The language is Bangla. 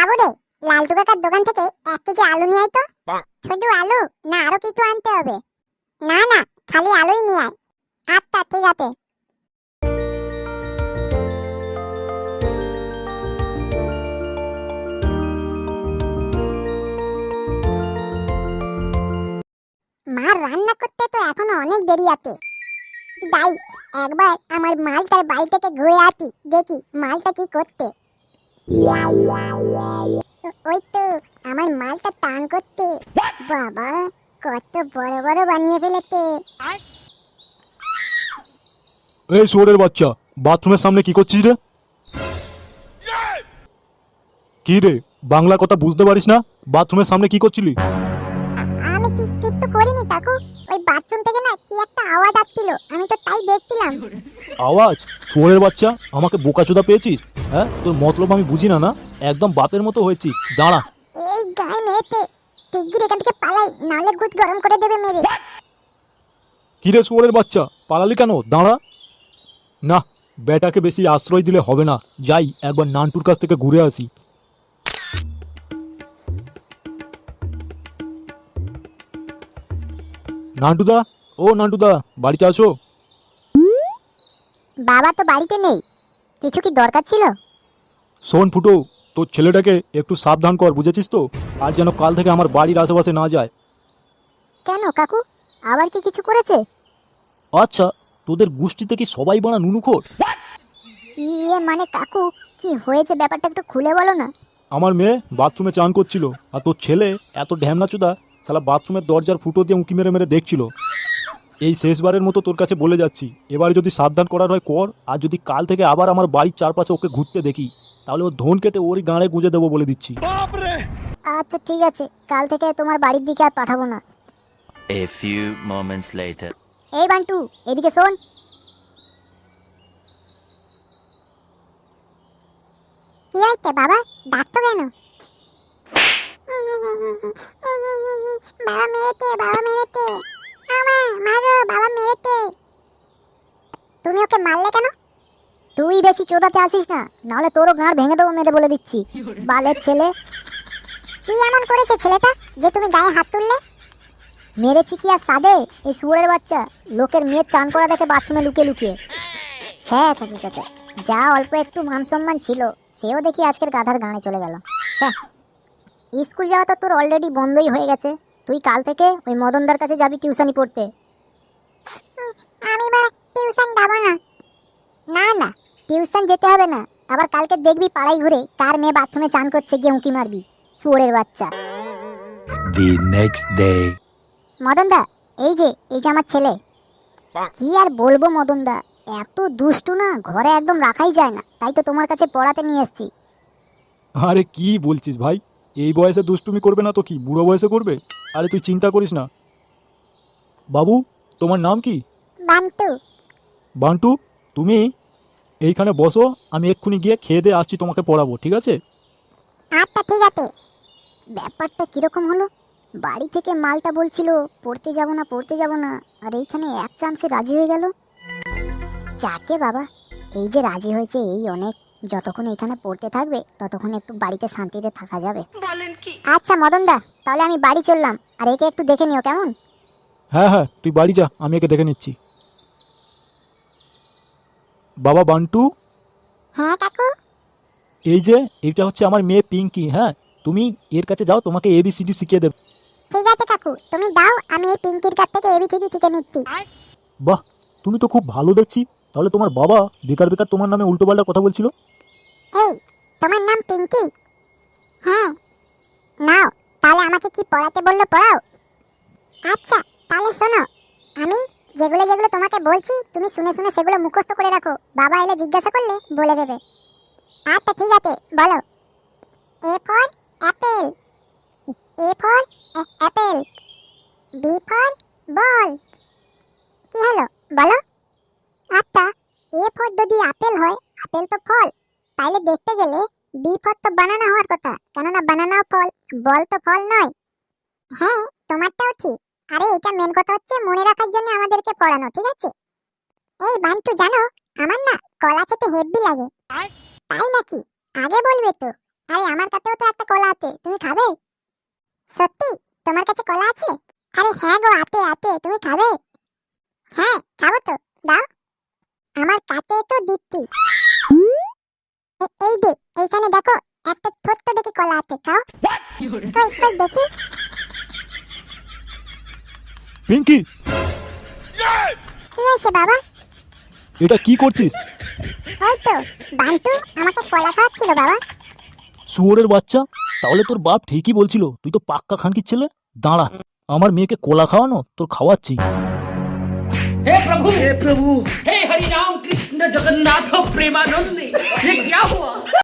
বাবুরে, লালটু কাকার দোকান থেকে 1 কেজি আলু নিয়ে আয় তো। শুধু আলু না আরো কিছু আনতে হবে? না না, খালি আলুই নিয়ে আয়। আচ্ছা ঠিক আছে। মা রান্না করতে তো এখনো অনেক দেরি আছে। তাই একবার আমার মালটার বাড়ি থেকে ঘুরে আসি, দেখি মালটা কি করতে। ওই তো আমার মালটা টান করতে। বাবা, কত বড় বড় বানিয়ে ফেলেছে। এই শুয়োরের বাচ্চা, বাথরুমের সামনে কি করছিস রে? কি রে, বাংলা কথা বুঝতে পারিস না? বাথরুমের সামনে কি করছিলি? আমি কিচ্ছু করিনি কাকু। ওই বাথরুম থেকে না কি একটা আওয়াজ আসছিল, আমি তো তাই দেখছিলাম। আওয়াজ? শুয়োরের বাচ্চা, আমাকে বোকাচোদা পেয়েছিস? হ্যাঁ, তোর মতলব আমি বুঝি না না? একদম বাপের মতো হয়েছিস। দাঁড়া। এই গায়ে মেয়েতে শিগগির এখান থেকে পালাই, নালে গুদ গরম করে দেবে মেরে। কি রে শুয়োরের বাচ্চা, পালালি কেন? দাঁড়া। না, বেটাকে বেশি আশ্রয় দিলে হবে না। যাই একবার নান্টুর কাছ থেকে ঘুরে আসি। নান্টুদা, ও নান্টুদা, বাড়িতে আসো। বাবা তো বাড়িতে নেই, কিছু কি দরকার ছিল? শোন ফুটো, তোর ছেলেটাকে একটু সাবধান কর, বুঝেছিস তো? আর যেন কাল থেকে আমার বাড়ির আশেপাশে না যায়। কেন কাকু, আবার কি কিছু করেছে? আচ্ছা, তোদের গোষ্ঠীতে কি সবাই বানা নুনুখোর? মানে কাকু, কি হয়েছে ব্যাপারটা একটু খুলে বলো না। আমার মেয়ে বাথরুমে চান করছিল, আর তোর ছেলে এত ঢ্যামনাচোদা শালা বাথরুমের দরজার ফুটো দিয়ে উঁকি মেরে মেরে দেখছিল। এই শেষবারের মতো তোর কাছে বলে যাচ্ছি, এবারে যদি সাবধান করার হয় কর, আর যদি কাল থেকে আবার আমার বাড়ির চারপাশে ওকে ঘুরতে দেখি, তাহলে ও ধন কেটে ওরই গাঁড়ে গুঁজে দেবো বলে দিচ্ছি। আচ্ছা ঠিক আছে, কাল থেকে তোমার বাড়ির দিকে আর পাঠাবো না। A few moments later. এই বান্টু, এদিকে শোন। কি হইছে বাবা, ডাকতো কেন? বাবা মেরেছে, বাবা মেরেছে। মাগো, বাবা মেরেছে। তুমি ওকে মারলে কেন? তুই বেশি চোদাতে আসিস না, নাহলে তোরও গাঁড় ভেঙে দেবো মেরে বলে দিচ্ছি। বালের ছেলে। কি এমন করেছে ছেলেটা যে তুমি গায়ে হাত তুললে? মেরেছি কি আর সাদে, এই শুয়োরের বাচ্চা লোকের মেয়ের চান করা দেখে বাথরুমে লুকিয়ে লুকিয়ে। ছ্যা ছ্যা ছ্যা ছ্যা। যা অল্প একটু মান সম্মান ছিল, সেও দেখি আজকের গাধার গানে চলে গেল। ছ্যা। স্কুল যাওয়া তো তোর অলরেডি বন্ধই হয়ে গেছে। তুই কাল থেকে ওই মদনদার কাছে যাবি টিউশনি পড়তে। আমি বাড়া টিউশন যাব না। না না, টিউশন যেতে হবে না। আবার কালকে দেখবি পাড়ায় ঘুরে কার মেয়ে বাথরুমে চান করছে, গিয়ে উঁকি মারবি, শুয়োরের বাচ্চা। The next day. মদনদা, এই যে আমার ছেলে। কি আর বলবো মদনদা, এত দুষ্টু না, ঘরে একদম রাখাই যায় না। তাই তো তোমার কাছে পড়াতে নিয়ে এসেছি। আরে কি বলছিস ভাই, এই বয়সে দুষ্টুমি করবে না তো কি বুড়ো বয়সে করবে? আরে তুই চিন্তা করিস না। বাবু, তোমার নাম কি? বান্টু। বান্টু, তুমি এইখানে বসো, আমি এক্ষুনি গিয়ে খেয়ে দিয়ে আসছি, তোমাকে পড়াবো, ঠিক আছে? আচ্ছা ঠিক আছে। ব্যাপারটা কিরকম হলো? বাড়ি থেকে মালটা বলছিল পড়তে যাব না পড়তে যাব না, আর এইখানে এক চান্সে রাজি হয়ে গেল। যাকে বাবা, এই যে রাজি হয়েছে এই অনেক। যতক্ষণ এখানে পড়তে থাকবে ততক্ষণ একটু বাড়িতে শান্তিতে থাকা যাবে। আচ্ছা মদনদা, তাহলে আমি বাড়ি চললাম, আর একে একটু দেখে নিও কেমন। হ্যাঁ হ্যাঁ, তুই বাড়ি যা, আমি একে দেখে নিচ্ছি। বাবা বান্টু, হ্যাঁ কাকু। এই যে এইটা হচ্ছে আমার মেয়ে পিঙ্কি। হ্যাঁ, তুমি এর কাছে যাও, তোমাকে এবিসিডি শিখিয়ে দেবে। ঠিক আছে কাকু, তুমি দাও, আমি এই পিঙ্কির কাছ থেকে এবিসিডি শিখে নিচ্ছি। বাহ, তুমি তো খুব ভালো দেখছি। তাহলে তোমার বাবা বেকার বেকার তোমার নামে উল্টোপাল্টা কথা বলছিল। এই, তোমার নাম পিঙ্কি? হ্যাঁ। নাও, তাহলে আমাকে কি পড়াতে বললো পড়াও। আচ্ছা, তাহলে শোনো, আমি যেগুলো যেগুলো তোমাকে বলছি তুমি শুনে শুনে সেগুলো মুখস্থ করে রাখো, বাবা এলে জিজ্ঞাসা করলে বলে দেবে। আচ্ছা ঠিক আছে, বলো। A for apple. A for apple. B for ball. কি হলো বলো? আচ্ছা, এ ফর যদি আপেল হয়, আপেল তো ফল, তাইলে দেখতে গেলে বি ফর তো বানানা হওয়ার কথা, কেননা বানানাও ফল, বল তো ফল নয়। হ্যাঁ, তোমারটাও ঠিক। আরে এটা মেন কথা হচ্ছে মনে রাখার জন্য আমাদেরকে পড়ানো, ঠিক আছে? এই বান্টু, জানো আমার না কলা খেতে হেব্বি লাগে। তাই নাকি? আগে বলবে তো। আরে আমার কাছেও তো একটা কলা আছে, তুমি খাবে? সত্যি তোমার কাছে কলা আছে? আরে হ্যাঁ গো, আছে, তুমি খাবে? হ্যাঁ খাবো তো, দাও। আমার কাছে তো দিচ্ছি। এই দে, এইখানে দেখো একটা ছোট্ট দেখে কলা আছে, খাও। কই দেখি। পিঙ্কি, কি হয়েছে বাবা? এটা কি করছিস? ওই তো বান্টু আমাকে কলা খাওয়াচ্ছিল বাবা। শুয়োরের বাচ্চা, তাহলে তোর বাপ ঠিকই বলছিল, তুই তো পাক্কা খানকির ছেলে। দাঁড়া, আমার মেয়েকে কোলা খাওয়ানো তোর খাওয়াচ্ছি। हे प्रभु हे हरि राम कृष्ण जगन्नाथ प्रेमानंद ये क्या हुआ